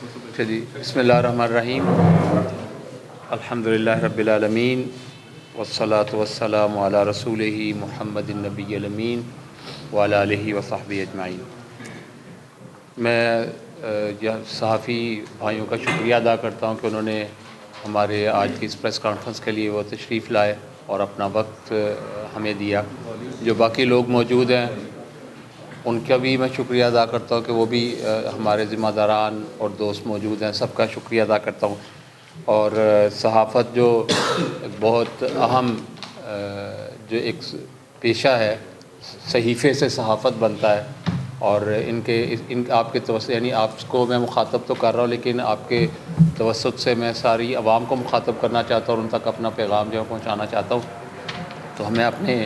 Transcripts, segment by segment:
چلیے بسم اللہ الرحمن الرحیم الحمدللہ رب العالمین والصلاة والسلام علی رسولہ محمد النبی الامین وعلی آلہ وصحبہ اجمعین۔ میں صحافی بھائیوں کا شکریہ ادا کرتا ہوں کہ انہوں نے ہمارے آج کی اس پریس کانفرنس کے لیے وہ تشریف لائے اور اپنا وقت ہمیں دیا۔ جو باقی لوگ موجود ہیں ان کا بھی میں شکریہ ادا کرتا ہوں کہ وہ بھی ہمارے ذمہ داران اور دوست موجود ہیں، سب کا شکریہ ادا کرتا ہوں۔ اور صحافت جو بہت اہم جو ایک پیشہ ہے، صحیفے سے صحافت بنتا ہے، اور ان آپ کے توسط یعنی آپ کو میں مخاطب تو کر رہا ہوں، لیکن آپ کے توسط سے میں ساری عوام کو مخاطب کرنا چاہتا ہوں اور ان تک اپنا پیغام جو ہے پہنچانا چاہتا ہوں۔ تو ہمیں اپنے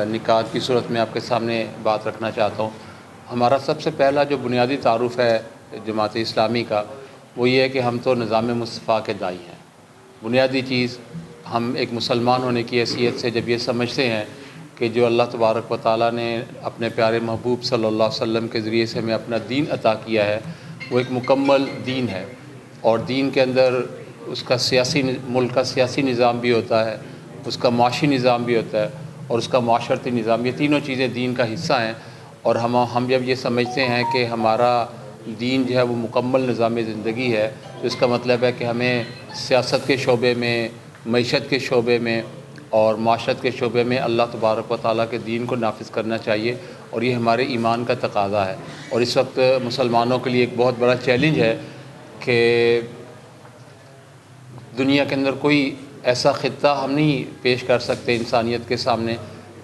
نکات کی صورت میں آپ کے سامنے بات رکھنا چاہتا ہوں۔ ہمارا سب سے پہلا جو بنیادی تعارف ہے جماعت اسلامی کا، وہ یہ ہے کہ ہم تو نظام مصطفیٰ کے داعی ہیں۔ بنیادی چیز، ہم ایک مسلمان ہونے کی حیثیت سے جب یہ سمجھتے ہیں کہ جو اللہ تبارک و تعالیٰ نے اپنے پیارے محبوب صلی اللہ علیہ وسلم کے ذریعے سے ہمیں اپنا دین عطا کیا ہے، وہ ایک مکمل دین ہے، اور دین کے اندر اس کا ملک کا سیاسی نظام بھی ہوتا ہے، اس کا معاشی نظام بھی ہوتا ہے، اور اس کا معاشرتی نظام، یہ تینوں چیزیں دین کا حصہ ہیں۔ اور ہم جب یہ سمجھتے ہیں کہ ہمارا دین جو ہے وہ مکمل نظام زندگی ہے، تو اس کا مطلب ہے کہ ہمیں سیاست کے شعبے میں، معیشت کے شعبے میں اور معاشرت کے شعبے میں اللہ تبارک و تعالیٰ کے دین کو نافذ کرنا چاہیے، اور یہ ہمارے ایمان کا تقاضا ہے۔ اور اس وقت مسلمانوں کے لیے ایک بہت بڑا چیلنج ہے کہ دنیا کے اندر کوئی ایسا خطہ ہم نہیں پیش کر سکتے انسانیت کے سامنے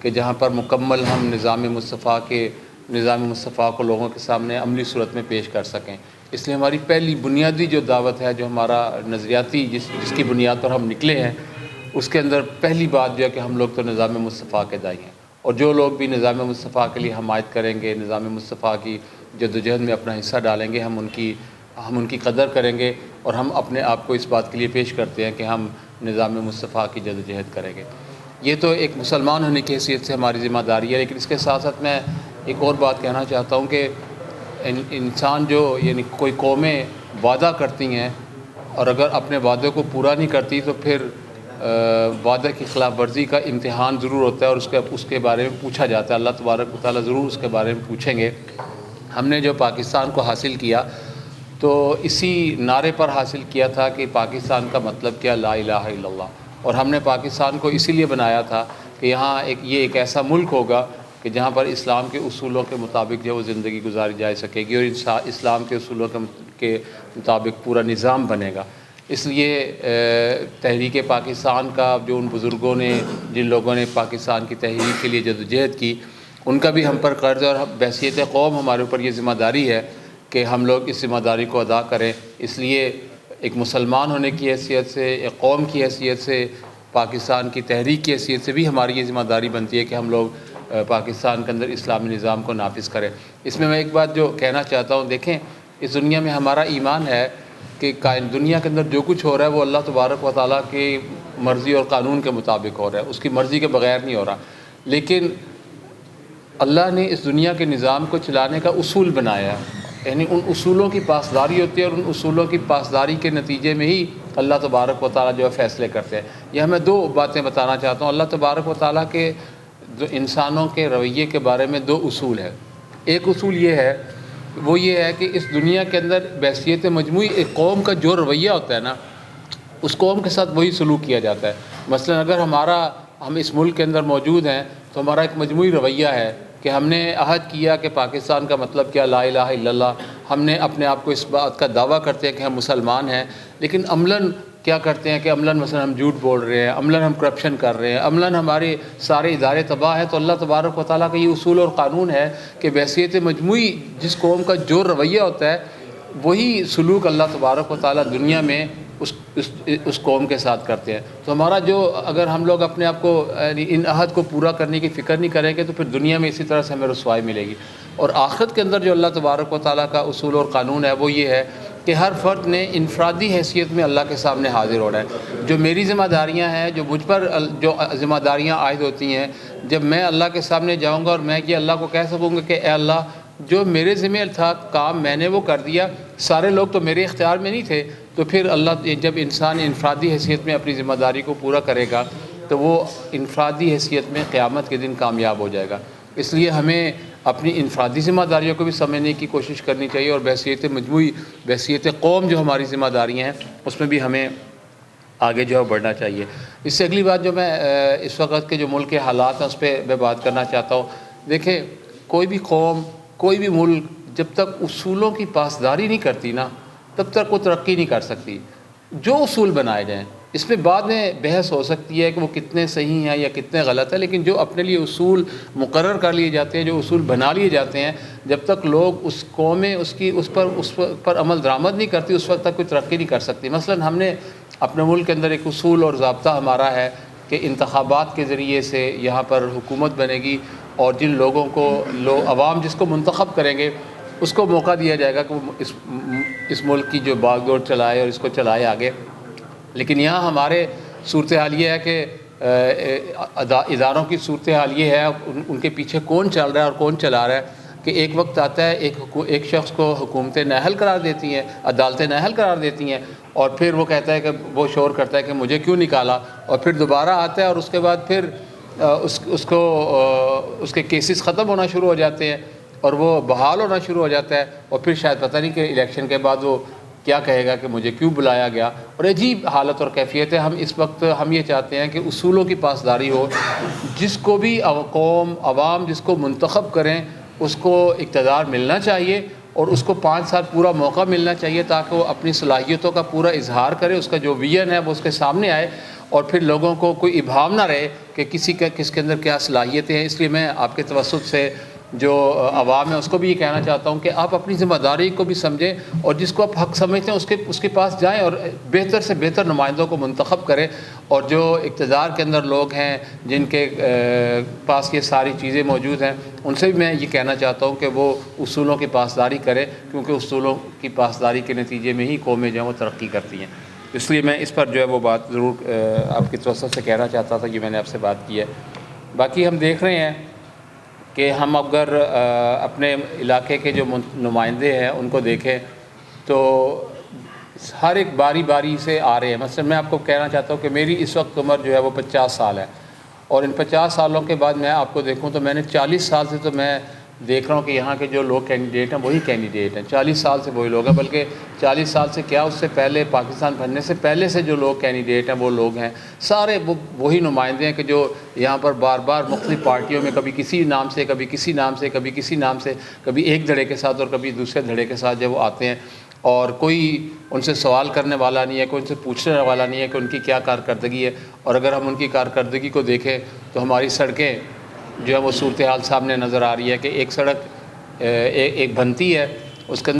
کہ جہاں پر مکمل ہم نظام مصطفیٰ کو لوگوں کے سامنے عملی صورت میں پیش کر سکیں۔ اس لیے ہماری پہلی بنیادی جو دعوت ہے، جو ہمارا نظریاتی جس کی بنیاد پر ہم نکلے ہیں، اس کے اندر پہلی بات جو ہے کہ ہم لوگ تو نظام مصطفیٰ کے داعی ہیں، اور جو لوگ بھی نظام مصطفیٰ کے لیے حمایت کریں گے، نظام مصطفیٰ کی جدوجہد میں اپنا حصہ ڈالیں گے، ہم ان کی قدر کریں گے، اور ہم اپنے آپ کو اس بات کے لیے پیش کرتے ہیں کہ ہم نظام مصطفیٰ کی جدوجہد کریں گے۔ یہ تو ایک مسلمان ہونے کی حیثیت سے ہماری ذمہ داری ہے، لیکن اس کے ساتھ ساتھ میں ایک اور بات کہنا چاہتا ہوں کہ انسان یعنی کوئی قومیں وعدہ کرتی ہیں، اور اگر اپنے وعدے کو پورا نہیں کرتی تو پھر وعدے کی خلاف ورزی کا امتحان ضرور ہوتا ہے، اور اس کے بارے میں پوچھا جاتا ہے۔ اللہ تبارک و تعالیٰ ضرور اس کے بارے میں پوچھیں گے۔ ہم نے جو پاکستان کو حاصل کیا تو اسی نعرے پر حاصل کیا تھا کہ پاکستان کا مطلب کیا، لا الہ الا اللہ، اور ہم نے پاکستان کو اسی لیے بنایا تھا کہ یہاں یہ ایک ایسا ملک ہوگا کہ جہاں پر اسلام کے اصولوں کے مطابق جو وہ زندگی گزاری جا سکے گی، اور اسلام کے اصولوں کے مطابق پورا نظام بنے گا۔ اس لیے تحریک پاکستان کا جو ان بزرگوں نے، جن لوگوں نے پاکستان کی تحریک کے لیے جدوجہد کی، ان کا بھی ہم پر قرض ہے، اور بحیثیت قوم ہمارے اوپر یہ ذمہ داری ہے کہ ہم لوگ اس ذمہ داری کو ادا کریں۔ اس لیے ایک مسلمان ہونے کی حیثیت سے، ایک قوم کی حیثیت سے، پاکستان کی تحریک کی حیثیت سے بھی ہماری یہ ذمہ داری بنتی ہے کہ ہم لوگ پاکستان کے اندر اسلامی نظام کو نافذ کریں۔ اس میں ایک بات جو کہنا چاہتا ہوں، دیکھیں اس دنیا میں ہمارا ایمان ہے کہ دنیا کے اندر جو کچھ ہو رہا ہے وہ اللہ تبارک و تعالیٰ کی مرضی اور قانون کے مطابق ہو رہا ہے، اس کی مرضی کے بغیر نہیں ہو رہا۔ لیکن اللہ نے اس دنیا کے نظام کو چلانے کا اصول بنایا ہے، یعنی ان اصولوں کی پاسداری ہوتی ہے، اور ان اصولوں کی پاسداری کے نتیجے میں ہی اللہ تبارک و تعالیٰ جو ہے فیصلے کرتے ہیں۔ یہ میں دو باتیں بتانا چاہتا ہوں۔ اللہ تبارک و تعالیٰ کے جو انسانوں کے رویے کے بارے میں دو اصول ہے۔ ایک اصول یہ ہے، وہ یہ ہے کہ اس دنیا کے اندر بحیثیت مجموعی ایک قوم کا جو رویہ ہوتا ہے نا، اس قوم کے ساتھ وہی سلوک کیا جاتا ہے۔ مثلا اگر ہم اس ملک کے اندر موجود ہیں تو ہمارا ایک مجموعی رویہ ہے کہ ہم نے عہد کیا کہ پاکستان کا مطلب کیا، لا الہ الا اللہ۔ ہم نے اپنے آپ کو اس بات کا دعویٰ کرتے ہیں کہ ہم مسلمان ہیں، لیکن عملاً کیا کرتے ہیں کہ عملاً مثلا ہم جھوٹ بول رہے ہیں، عملاً ہم کرپشن کر رہے ہیں، عملاً ہمارے سارے ادارے تباہ ہیں۔ تو اللہ تبارک و تعالیٰ کا یہ اصول اور قانون ہے کہ بحیثیت مجموعی جس قوم کا جو رویہ ہوتا ہے وہی سلوک اللہ تبارک و تعالیٰ دنیا میں اس قوم کے ساتھ کرتے ہیں۔ تو ہمارا اگر ہم لوگ اپنے آپ کو ان عہد کو پورا کرنے کی فکر نہیں کریں گے تو پھر دنیا میں اسی طرح سے ہمیں رسوائی ملے گی۔ اور آخرت کے اندر جو اللہ تبارک و تعالیٰ کا اصول اور قانون ہے وہ یہ ہے کہ ہر فرد نے انفرادی حیثیت میں اللہ کے سامنے حاضر ہونا ہے۔ جو میری ذمہ داریاں ہیں، جو مجھ پر جو ذمہ داریاں عائد ہوتی ہیں، جب میں اللہ کے سامنے جاؤں گا اور میں یہ اللہ کو کہہ سکوں گا کہ اے اللہ، جو میرے ذمہ تھا کام میں نے وہ کر دیا، سارے لوگ تو میرے اختیار میں نہیں تھے، تو پھر اللہ جب انسان انفرادی حیثیت میں اپنی ذمہ داری کو پورا کرے گا تو وہ انفرادی حیثیت میں قیامت کے دن کامیاب ہو جائے گا۔ اس لیے ہمیں اپنی انفرادی ذمہ داریوں کو بھی سمجھنے کی کوشش کرنی چاہیے، اور بحیثیت مجموعی، بحیثیت قوم جو ہماری ذمہ داریاں ہیں اس میں بھی ہمیں آگے جو ہے بڑھنا چاہیے۔ اس سے اگلی بات جو میں اس وقت کے جو ملک کے حالات ہیں اس پہ میں بات کرنا چاہتا ہوں۔ دیکھیں، کوئی بھی قوم، کوئی بھی ملک جب تک اصولوں کی پاسداری نہیں کرتی نا، تب تک وہ ترقی نہیں کر سکتی۔ جو اصول بنائے جائیں، اس میں بعد میں بحث ہو سکتی ہے کہ وہ کتنے صحیح ہیں یا کتنے غلط ہیں، لیکن جو اپنے لیے اصول مقرر کر لیے جاتے ہیں، جو اصول بنا لیے جاتے ہیں، جب تک لوگ اس قومیں اس پر عمل درآمد نہیں کرتی، اس وقت تک کوئی ترقی نہیں کر سکتی۔ مثلا ہم نے اپنے ملک کے اندر ایک اصول اور ضابطہ ہمارا ہے کہ انتخابات کے ذریعے سے یہاں پر حکومت بنے گی، اور جن لوگوں کو عوام جس کو منتخب کریں گے اس کو موقع دیا جائے گا کہ وہ اس ملک کی جو باغ دوڑ چلائے اور اس کو چلائے آگے۔ لیکن یہاں ہمارے صورتحال یہ ہے کہ اداروں کی صورتحال یہ ہے، ان کے پیچھے کون چل رہا ہے اور کون چلا رہا ہے، کہ ایک وقت آتا ہے ایک شخص کو حکومتیں نااہل قرار دیتی ہیں، عدالتیں نااہل قرار دیتی ہیں، اور پھر وہ کہتا ہے کہ وہ شور کرتا ہے کہ مجھے کیوں نکالا، اور پھر دوبارہ آتا ہے اور اس کے بعد پھر اس کے کیسز ختم ہونا شروع ہو جاتے ہیں اور وہ بحال ہونا شروع ہو جاتا ہے، اور پھر شاید پتہ نہیں کہ الیکشن کے بعد وہ کیا کہے گا کہ مجھے کیوں بلایا گیا، اور عجیب حالت اور کیفیت ہے۔ ہم اس وقت یہ چاہتے ہیں کہ اصولوں کی پاسداری ہو، جس کو بھی قوم، عوام جس کو منتخب کریں اس کو اقتدار ملنا چاہیے، اور اس کو 5 سال پورا موقع ملنا چاہیے تاکہ وہ اپنی صلاحیتوں کا پورا اظہار کرے، اس کا جو ویژن ہے وہ اس کے سامنے آئے، اور پھر لوگوں کو کوئی ابہام نہ رہے کہ کس کے اندر کیا صلاحیتیں ہیں۔ اس لیے میں آپ کے توسط سے جو عوام ہے اس کو بھی یہ کہنا چاہتا ہوں کہ آپ اپنی ذمہ داری کو بھی سمجھیں، اور جس کو آپ حق سمجھتے ہیں اس کے پاس جائیں اور بہتر سے بہتر نمائندوں کو منتخب کریں، اور جو اقتدار کے اندر لوگ ہیں جن کے پاس یہ ساری چیزیں موجود ہیں ان سے بھی میں یہ کہنا چاہتا ہوں کہ وہ اصولوں کی پاسداری کریں، کیونکہ اصولوں کی پاسداری کے نتیجے میں ہی قومیں جو ہیں وہ ترقی کرتی ہیں۔ اس لیے میں اس پر جو ہے وہ بات ضرور آپ کی توسط سے کہنا چاہتا تھا کہ میں نے آپ سے بات کی ہے۔ باقی ہم دیکھ رہے ہیں کہ ہم اگر اپنے علاقے کے جو نمائندے ہیں ان کو دیکھیں تو ہر ایک باری باری سے آ رہے ہیں۔ مثلا میں آپ کو کہنا چاہتا ہوں کہ میری اس وقت عمر جو ہے وہ 50 سال ہے، اور ان 50 سالوں کے بعد میں آپ کو دیکھوں تو میں نے 40 سال سے تو میں دیکھ رہا ہوں کہ یہاں کے جو لوگ کینڈیڈیٹ ہیں وہی کینڈیڈیٹ ہیں، 40 سال سے وہی لوگ ہیں، بلکہ 40 سال سے کیا، اس سے پہلے پاکستان بننے سے پہلے سے جو لوگ کینڈیڈیٹ ہیں وہ لوگ ہیں، سارے وہی نمائندے ہیں کہ جو یہاں پر بار بار مختلف پارٹیوں میں کبھی کسی نام سے، کبھی کسی نام سے، کبھی کسی نام سے، کبھی ایک دھڑے کے ساتھ اور کبھی دوسرے دھڑے کے ساتھ جب وہ آتے ہیں، اور کوئی ان سے سوال کرنے والا نہیں ہے، کوئی ان سے پوچھنے والا نہیں ہے کہ ان کی کیا کارکردگی ہے۔ اور اگر ہم ان کی کارکردگی کو دیکھیں تو ہماری سڑکیں جو ہے وہ صورتحال سامنے نظر آ رہی ہے کہ ایک سڑک ایک بنتی ہے، اس کے